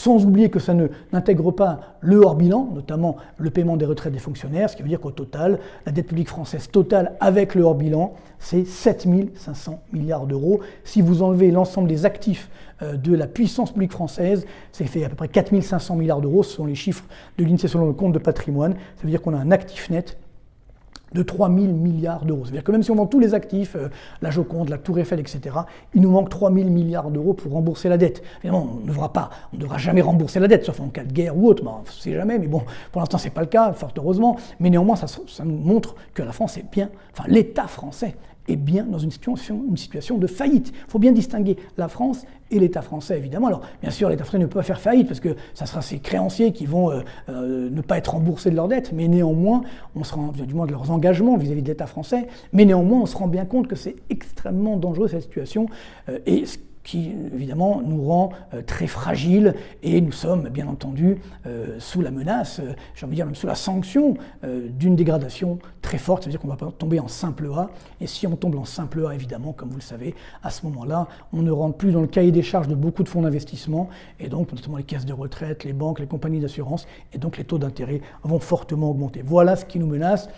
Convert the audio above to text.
sans oublier que ça n'intègre pas le hors-bilan, notamment le paiement des retraites des fonctionnaires, ce qui veut dire qu'au total, la dette publique française totale avec le hors-bilan, c'est 7 500 milliards d'euros. Si vous enlevez l'ensemble des actifs de la puissance publique française, ça fait à peu près 4 500 milliards d'euros, ce sont les chiffres de l'INSEE selon le compte de patrimoine. Ça veut dire qu'on a un actif net de 3 000 milliards d'euros. C'est-à-dire que même si on vend tous les actifs, la Joconde, la Tour Eiffel, etc., il nous manque 3 000 milliards d'euros pour rembourser la dette. Évidemment, on ne devra jamais rembourser la dette, sauf en cas de guerre ou autre, on ne sait jamais, mais bon, pour l'instant, ce n'est pas le cas, fort heureusement, mais néanmoins, ça nous montre que la France est bien, enfin, l'État français est bien dans une situation de faillite. Il faut bien distinguer la France et l'État français, évidemment. Alors, bien sûr, l'État français ne peut pas faire faillite, parce que ça sera ses créanciers qui vont ne pas être remboursés de leurs dettes, mais néanmoins, on se rend, du moins de leurs engagements vis-à-vis de l'État français, mais néanmoins, on se rend bien compte que c'est extrêmement dangereux, cette situation, et qui, évidemment, nous rend très fragiles, et nous sommes, bien entendu, sous la menace, j'ai envie de dire même sous la sanction d'une dégradation très forte. Ça veut dire qu'on va pas tomber en simple A, et si on tombe en simple A, évidemment, comme vous le savez, à ce moment-là, on ne rentre plus dans le cahier des charges de beaucoup de fonds d'investissement, et donc, notamment les caisses de retraite, les banques, les compagnies d'assurance, et donc les taux d'intérêt vont fortement augmenter. Voilà ce qui nous menace.